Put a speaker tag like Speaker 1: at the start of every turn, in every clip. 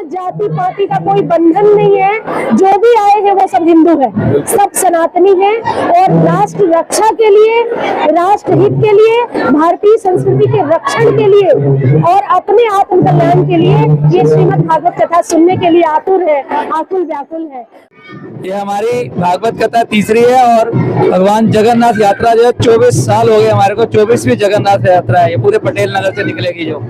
Speaker 1: जाति पाति का कोई बंधन नहीं है, जो भी आए हैं वो सब हिंदू है, सब सनातनी है और राष्ट्र रक्षा के लिए, राष्ट्र हित के लिए, भारतीय संस्कृति के रक्षण के लिए और अपने आत्म कल्याण के लिए ये श्रीमद् भागवत कथा सुनने के लिए आतुर है, आकुल व्याकुल है।
Speaker 2: ये हमारी भागवत कथा तीसरी है और भगवान जगन्नाथ यात्रा जो है 24 साल हो गए हमारे को, 24वीं जगन्नाथ यात्रा है, ये पूरे पटेल नगर से निकलेगी। जो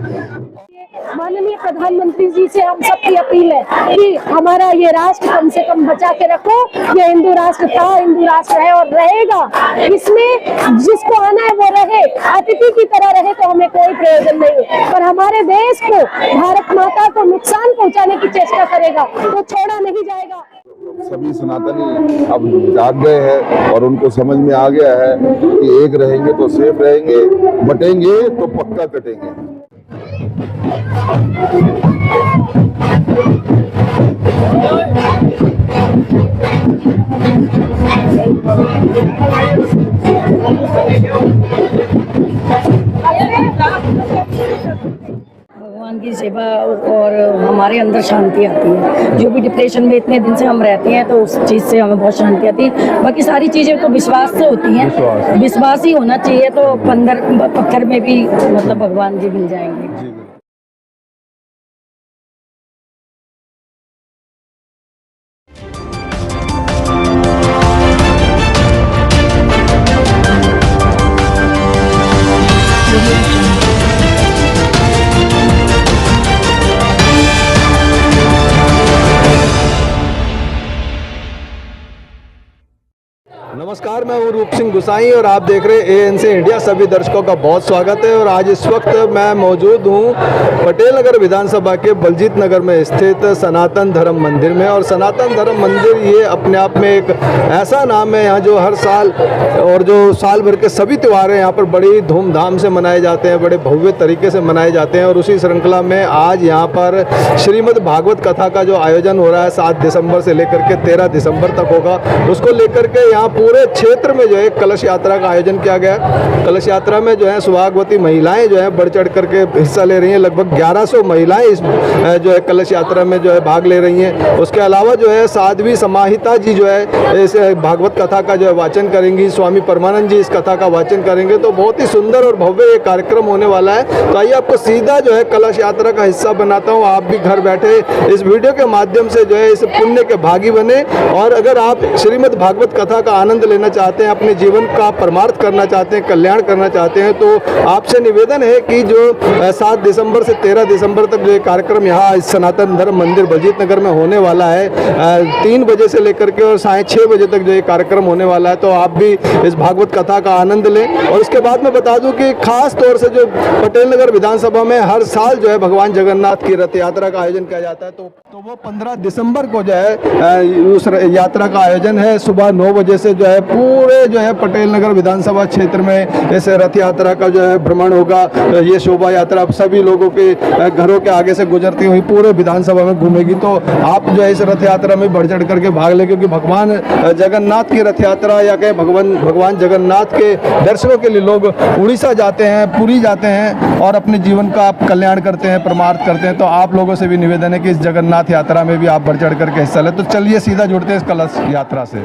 Speaker 1: माननीय प्रधानमंत्री जी से हम सबकी अपील है कि हमारा ये राष्ट्र कम से कम बचा के रखो। ये हिंदू राष्ट्र था, हिंदू राष्ट्र है और रहेगा। इसमें जिसको आना है वो रहे, अतिथि की तरह रहे तो हमें कोई प्रयोजन नहीं, पर हमारे देश को, भारत माता को नुकसान पहुंचाने की चेष्टा करेगा तो छोड़ा नहीं जाएगा।
Speaker 3: सभी सनातनी अब जाग गए हैं और उनको समझ में आ गया है कि एक रहेंगे तो सेफ रहेंगे, बटेंगे तो पक्का कटेंगे।
Speaker 4: भगवान की सेवा और हमारे अंदर शांति आती है। जो भी डिप्रेशन में इतने दिन से हम रहते हैं तो उस चीज़ से हमें बहुत शांति आती है। बाकी सारी चीज़ें तो विश्वास से होती हैं, विश्वास ही होना चाहिए। तो पत्थर में भी मतलब भगवान जी मिल जाएंगे।
Speaker 5: नमस्कार, मैं हूँ रूप सिंह गुसाई और आप देख रहे हैं ANC इंडिया। सभी दर्शकों का बहुत स्वागत है। और आज इस वक्त मैं मौजूद हूँ पटेल नगर विधानसभा के बलजीत नगर में स्थित सनातन धर्म मंदिर में। और सनातन धर्म मंदिर ये अपने आप में एक ऐसा नाम है यहाँ जो हर साल और जो साल भर के सभी त्यौहार हैं यहाँ पर बड़ी धूमधाम से मनाए जाते हैं, बड़े भव्य तरीके से मनाए जाते हैं। और उसी श्रृंखला में आज यहाँ पर श्रीमद् भागवत कथा का जो आयोजन हो रहा है 7 दिसंबर से लेकर के 13 दिसंबर तक होगा, उसको लेकर के यहाँ पूरे क्षेत्र में जो है कलश यात्रा का आयोजन किया गया। कलश यात्रा में जो है सुहागवती महिलाएं जो है बढ़ चढ़ करके हिस्सा ले रही हैं। लगभग 1100 महिलाएं इस जो है कलश यात्रा में जो है भाग ले रही हैं। उसके अलावा जो है साध्वी समाहिता जी जो है इस भागवत कथा का जो है वाचन करेंगी, स्वामी परमानंद जी इस कथा का वाचन करेंगे। तो बहुत ही सुंदर और भव्य ये कार्यक्रम होने वाला है। तो आइए आपको सीधा जो है कलश यात्रा का हिस्सा बनाता हूँ। आप भी घर बैठे इस वीडियो के माध्यम से जो है इस पुण्य के भागी बने। और अगर आप श्रीमद् भागवत कथा का आनंद लेना चाहते हैं, अपने जीवन का परमार्थ करना चाहते हैं, कल्याण करना चाहते हैं, तो आपसे निवेदन है कि जो 7 दिसंबर से 13 दिसंबर तक जो ये कार्यक्रम यहाँ इस सनातन धर्म मंदिर बलजीत नगर में होने वाला है, 3 बजे से लेकर के और 6:30 बजे तक जो ये कार्यक्रम होने वाला है, तो आप भी इस भागवत कथा का आनंद लें। और उसके बाद मैं बता दूं कि खास तौर से जो पटेल नगर विधानसभा में हर साल जो है भगवान जगन्नाथ की रथ यात्रा का आयोजन किया जाता है, तो वो 15 दिसंबर को जो है उस यात्रा का आयोजन है। सुबह 9 बजे से जो है पूरे जो है पटेल नगर विधानसभा क्षेत्र में इस रथ यात्रा का जो है भ्रमण होगा। ये शोभा यात्रा सभी लोगों के घरों के आगे से गुजरती हुई पूरे विधानसभा में घूमेगी। तो आप जो है इस रथ यात्रा में बढ़ चढ़ करके भाग ले, क्योंकि भगवान जगन्नाथ की रथ यात्रा या कहे भगवान जगन्नाथ के दर्शनों के लिए लोग उड़ीसा जाते हैं, पुरी जाते हैं और अपने जीवन का कल्याण करते हैं, परमार्थ करते हैं। तो आप लोगों से भी निवेदन है कि इस जगन्नाथ यात्रा में भी आप बढ़ चढ़ करके हिस्सा लें। तो चलिए सीधा जुड़ते हैं इस कलश यात्रा से।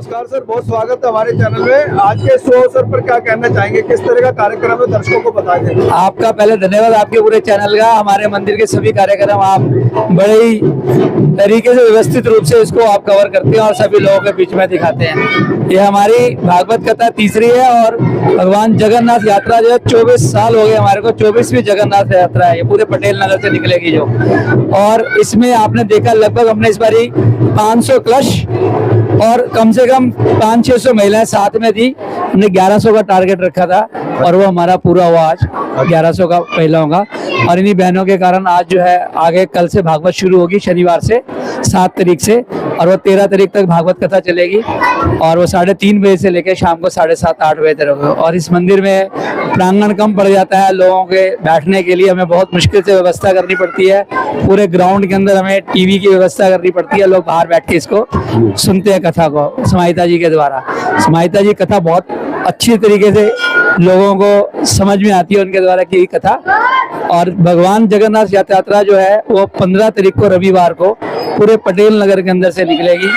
Speaker 5: नमस्कार सर, बहुत स्वागत है हमारे चैनल में। आज के शो अवसर पर क्या कहना चाहेंगे, किस तरह का कार्यक्रम है, दर्शकों को बता दें।
Speaker 2: आपका पहले धन्यवाद, आपके पूरे चैनल का। हमारे मंदिर के सभी कार्यक्रम आप बड़े ही तरीके से व्यवस्थित रूप से इसको आप कवर करते हैं और सभी लोगों के बीच में दिखाते हैं। ये हमारी भागवत कथा तीसरी है और भगवान जगन्नाथ यात्रा जो है 24 साल हो गए हमारे को। 24वीं जगन्नाथ यात्रा है, ये पूरे पटेल नगर से निकलेगी जो। और इसमें आपने देखा लगभग हमने इस बारी 500 कलश और कम से कम 500-600 महिलाएं साथ में थी। हमने 1100 का टारगेट रखा था और वो हमारा पूरा हुआ आज 1100 का महिलाओं का। और इन्हीं बहनों के कारण आज जो है आगे कल से भागवत शुरू होगी, शनिवार से 7 तारीख से, और वो 13 तारीख तक भागवत कथा चलेगी और वो 3:30 बजे से लेकर शाम को 7:30-8 बजे तक होगी। और इस मंदिर में प्रांगण कम पड़ जाता है, लोगों के बैठने के लिए हमें बहुत मुश्किल से व्यवस्था करनी पड़ती है। पूरे ग्राउंड के अंदर हमें टीवी की व्यवस्था करनी पड़ती है, लोग बाहर बैठ के इसको सुनते हैं कथा को समाहिता जी के द्वारा। समाहिता जी कथा बहुत अच्छी तरीके से लोगों को समझ में आती है उनके द्वारा की कथा। और भगवान जगन्नाथ यात्रा जो है वो 15 तारीख को रविवार को पूरे पटेल नगर के अंदर से निकलेगी।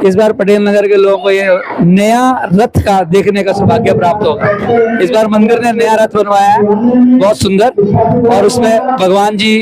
Speaker 2: इस बार पटेल नगर के लोगों को ये नया रथ का देखने का सौभाग्य प्राप्त होगा। इस बार मंदिर ने नया रथ बनवाया है, बहुत सुंदर, और उसमें भगवान जी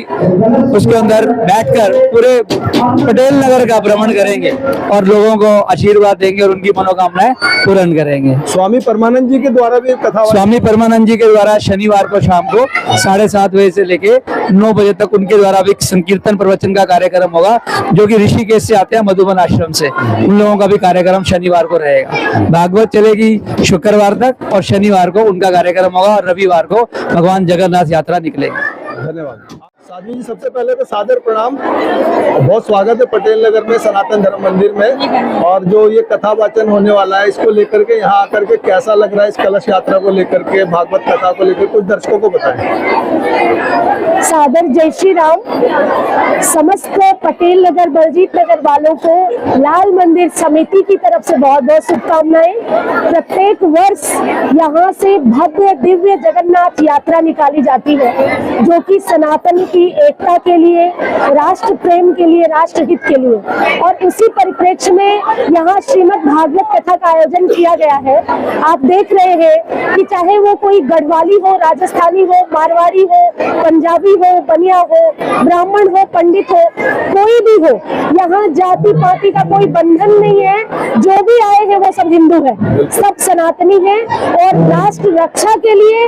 Speaker 2: उसके अंदर बैठकर पूरे पटेल नगर का भ्रमण करेंगे और लोगों को आशीर्वाद देंगे और उनकी मनोकामनाएं पूर्ण करेंगे।
Speaker 5: स्वामी परमानंद जी के द्वारा भी कथा,
Speaker 2: स्वामी परमानंद जी के द्वारा शनिवार को शाम को 7:30 बजे से लेके 9 बजे तक उनके द्वारा भी संकीर्तन प्रवचन का कार्यक्रम होगा, जो कि ऋषिकेश से आते हैं, मधुबन आश्रम से। उन लोगों का भी कार्यक्रम शनिवार को रहेगा। भागवत चलेगी शुक्रवार तक और शनिवार को उनका कार्यक्रम होगा और रविवार को भगवान जगन्नाथ यात्रा निकलेगी।
Speaker 5: धन्यवाद। साध्वी जी, सबसे पहले तो सादर प्रणाम, बहुत स्वागत है पटेल नगर में सनातन धर्म मंदिर में। और जो ये कथा वाचन होने वाला है, इसको लेकर के यहाँ आकर के कैसा लग रहा है, इस कलश यात्रा को लेकर के, भागवत कथा को लेकर कुछ दर्शकों को बताएं।
Speaker 1: सादर जय श्री राम। समस्त पटेल नगर बलजीत नगर वालों को लाल मंदिर समिति की तरफ से बहुत बहुत शुभकामनाएं। प्रत्येक वर्ष यहाँ से भव्य दिव्य जगन्नाथ यात्रा निकाली जाती है, जो कि सनातन की एकता के लिए, राष्ट्र प्रेम के लिए, राष्ट्र हित के लिए। और उसी परिप्रेक्ष्य में यहाँ श्रीमद् भागवत कथा का आयोजन किया गया है। आप देख रहे हैं कि चाहे वो कोई गढ़वाली हो, राजस्थानी हो, मारवाड़ी हो, पंजाबी हो, बनिया हो, ब्राह्मण हो, पंडित हो, कोई भी हो, यहाँ जाति पाति का कोई बंधन नहीं है। जो भी आए हैं वो सब हिंदू है, सब सनातनी है। और राष्ट्र रक्षा के लिए,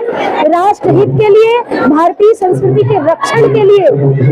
Speaker 1: राष्ट्र हित के लिए, भारतीय संस्कृति के रक्षण के लिए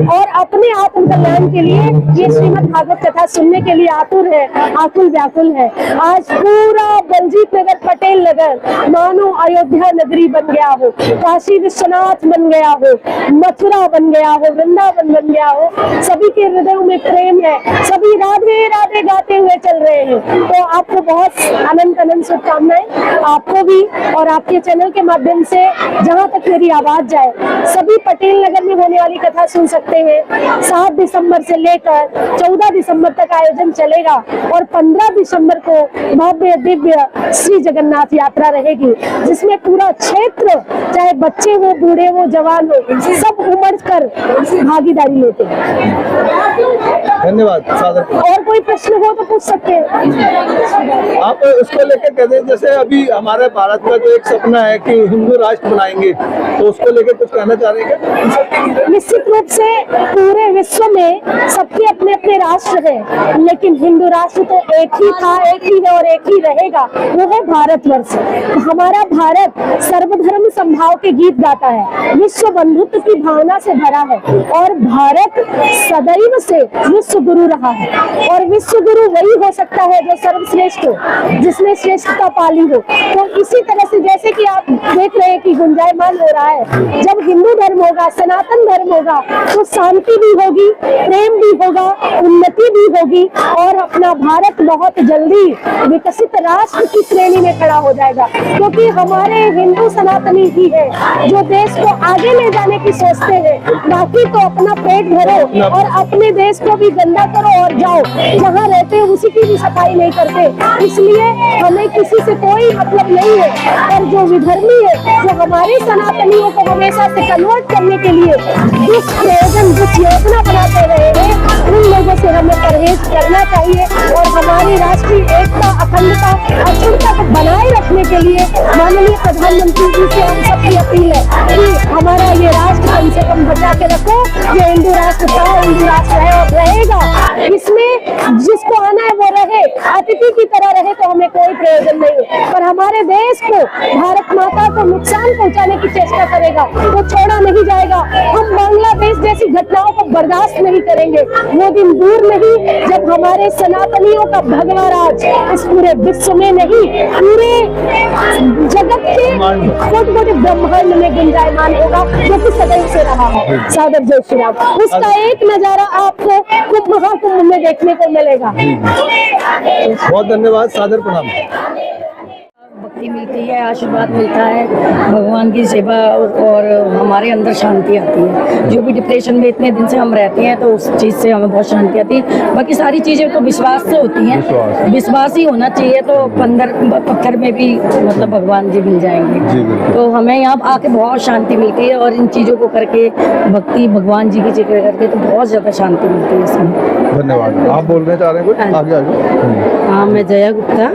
Speaker 1: और अपने आत्म कल्याण के लिए ये श्रीमद् भागवत कथा सुनने के लिए आतुर है, आकुल व्याकुल है। आज पूरा बलजीत नगर, पटेल नगर मानो अयोध्या नगरी बन गया हो, काशी विश्वनाथ बन गया हो, मथुरा बन गया हो, वृंदावन बन गया हो। सभी के हृदयों में प्रेम है, सभी राधे राधे गाते हुए चल रहे हैं। तो आपको बहुत अनंत अनंत शुभकामनाएं, आपको भी और आपके चैनल के माध्यम से जहां तक मेरी आवाज जाए, सभी पटेल नगर में होने वाली कथा सुन सकते हैं। 7 दिसंबर से लेकर 14 दिसंबर तक आयोजन चलेगा और 15 दिसंबर को भव्य दिव्य श्री जगन्नाथ यात्रा रहेगी, जिसमें पूरा क्षेत्र, चाहे बच्चे हो, बूढ़े हो, जवान हो, सब उमड़ कर भागीदारी लेते हैं।
Speaker 5: धन्यवाद सादर।
Speaker 1: और कोई प्रश्न हो तो पूछ सकते हैं।
Speaker 5: आप उसको लेकर कहते हैं, जैसे अभी हमारे भारत का जो एक सपना है कि हिंदू राष्ट्र बनाएंगे, तो उसको लेकर कुछ कहना चाह रहे हैं?
Speaker 1: निश्चित रूप से पूरे विश्व में सबके अपने अपने राष्ट्र हैं, लेकिन हिंदू राष्ट्र तो एक ही था, एक ही है और एक ही रहेगा, वो है भारतवर्ष। हमारा भारत सर्वधर्म संभाव के गीत गाता है, विश्व बंधुत्व की भावना से भरा है और भारत सदैव से विश्व गुरु रहा है। और विश्व गुरु वही हो सकता है जो सर्वश्रेष्ठ हो, जिसने श्रेष्ठता पाली हो। तो इसी तरह से जैसे कि आप देख रहे हैं कि गुंजायमान हो रहा है, जब हिंदू धर्म होगा, सनातन धर्म होगा, तो शांति भी होगी, प्रेम भी होगा, उन्नति भी होगी और अपना भारत बहुत जल्दी विकसित राष्ट्र की श्रेणी में खड़ा हो जाएगा। क्योंकि हमारे हिंदू सनातनी ही है जो देश को आगे ले जाने की सोचते हैं। बाकी तो अपना पेट भरो और अपने देश को भी गंदा करो और जाओ, जहाँ रहते हैं उसी की भी सफाई नहीं करते। इसलिए हमें किसी से कोई मतलब नहीं है। और जो विधर्मी है, जो हमारे सनातनियों को हमेशा से कन्वर्ट करने के लिए दुष्प्रयोजन दुष् योजना बनाते रहे हैं, उन लोगों से हमें परहेज करना चाहिए और हमारी राष्ट्रीय एकता, अखंडता, अखंडता को बनाए रखने के लिए माननीय प्रधानमंत्री जी से हम सबकी अपील है कि हमारा ये राष्ट्र कम से कम बचा के रखो। ये हिंदू राष्ट्र था, हिंदू राष्ट्र है और रहेगा। इसमें जिसको आना है वो रहे, अतिथि की तरह रहे तो हमें कोई प्रयोजन नहीं है। पर हमारे देश को, भारत माता को नुकसान पहुंचाने की चेष्टा करेगा तो छोड़ा नहीं जाएगा। हम बांग्लादेश जैसी घटनाओं को बर्दाश्त नहीं करेंगे। वो दिन दूर नहीं जब हमारे सनातनियों का भगवा राज इस पूरे विश्व में नहीं, पूरे जगत के छोटे छोटे ब्रह्मांड में गुंजायमान होगा, जो कि सदैव से रहा है। सादर जय श्री राम। उसका एक नजारा आपको कुंभ महाकुंभ में देखने को मिलेगा।
Speaker 5: बहुत धन्यवाद, सादर प्रणाम।
Speaker 4: भक्ति मिलती है, आशीर्वाद मिलता है, भगवान की सेवा और हमारे अंदर शांति आती है। जो भी डिप्रेशन में इतने दिन से हम रहते हैं तो उस चीज़ से हमें बहुत शांति आती है। बाकी सारी चीज़ें तो विश्वास से होती हैं, विश्वास ही होना चाहिए। तो पत्थर में भी मतलब भगवान जी मिल जाएंगे। तो हमें यहाँ आके बहुत शांति मिलती है और इन चीज़ों को करके, भक्ति भगवान जी की जिक्र करके तो बहुत ज़्यादा शांति मिलती है इसमें।
Speaker 5: धन्यवाद। आप बोलना चाह रहे हैं कुछ? आगे आगे।
Speaker 6: हाँ, मैं जया गुप्ता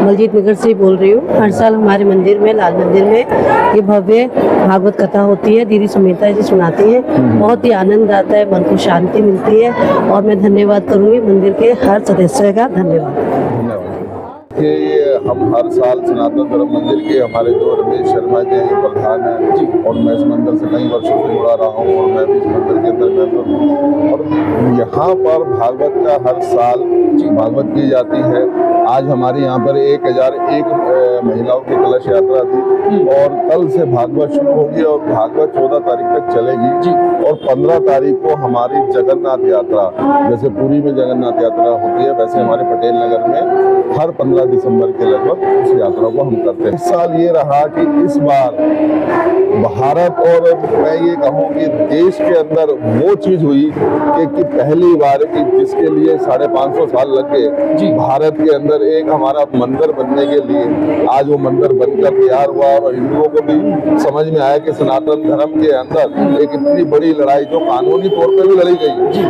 Speaker 6: बलजीत नगर से बोल रही हूँ। हर साल हमारे मंदिर में, लाल मंदिर में ये भव्य भागवत कथा होती है। दीदी सुमित्रा जी सुनाती हैं, बहुत ही आनंद आता है, मन को शांति मिलती है। और मैं धन्यवाद करूँगी मंदिर के हर सदस्य का। धन्यवाद।
Speaker 3: कि हम हर साल सनातन धर्म मंदिर के हमारे जो रमेश शर्मा जी प्रधान हैं और मैं इस मंदिर से कई वर्षों से जुड़ा रहा हूँ और मैं भी इस मंदिर के अंदर मेंबर हूँ। और यहाँ पर भागवत का हर साल भागवत की जाती है। आज हमारे यहाँ पर 1001 महिलाओं की कलश यात्रा थी और कल से भागवत शुरू होगी और भागवत 14 तारीख तक चलेगी और 15 तारीख को हमारी जगन्नाथ यात्रा, जैसे पुरी में जगन्नाथ यात्रा होती है वैसे हमारे पटेल नगर में हर 15 दिसंबर के लगभग उस यात्रा को हम करते हैं। इस साल ये रहा कि इस बार भारत और मैं ये कहूँ कि देश के अंदर वो चीज हुई कि पहली बार कि जिसके लिए 550 साल लग गए, भारत के अंदर एक हमारा मंदिर बनने के लिए आज वो मंदिर बनकर तैयार हुआ और हिंदुओं को भी समझ में आया कि सनातन धर्म के अंदर एक इतनी बड़ी लड़ाई जो कानूनी तौर पर भी लड़ी गई,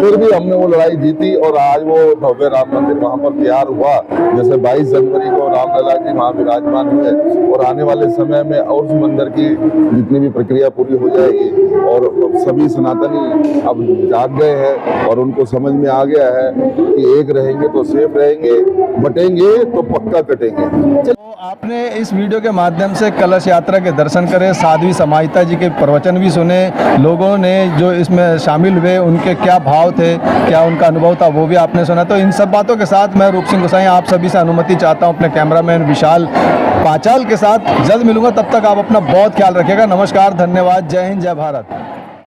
Speaker 3: फिर भी हमने वो लड़ाई जीती और आज वो भव्य राम मंदिर वहाँ पर तैयार हुआ। जैसे 22 जनवरी को रामलला जी वहाँ विराजमान हुए और आने वाले समय में और उस मंदिर की जितनी भी प्रक्रिया पूरी हो जाएगी और सभी सनातनी अब जाग गए हैं और उनको समझ में आ गया है कि एक रहेंगे तो सेफ रहेंगे, बटेंगे तो पक्का कटेंगे।
Speaker 5: तो आपने इस वीडियो के माध्यम से कलश यात्रा के दर्शन करे, साध्वी समाहिता जी के प्रवचन भी सुने, लोगों ने जो इसमें शामिल हुए उनके क्या भाव थे, क्या उनका अनुभव था वो भी आपने सुना। तो इन सब बातों के साथ मैं रूप सिंह गोसाई आप सभी से अनुमति चाहता हूं अपने कैमरामैन विशाल पांचाल के साथ। जल्द मिलूंगा, तब तक आप अपना बहुत ख्याल रखिएगा। नमस्कार, धन्यवाद, जय हिंद, जय भारत।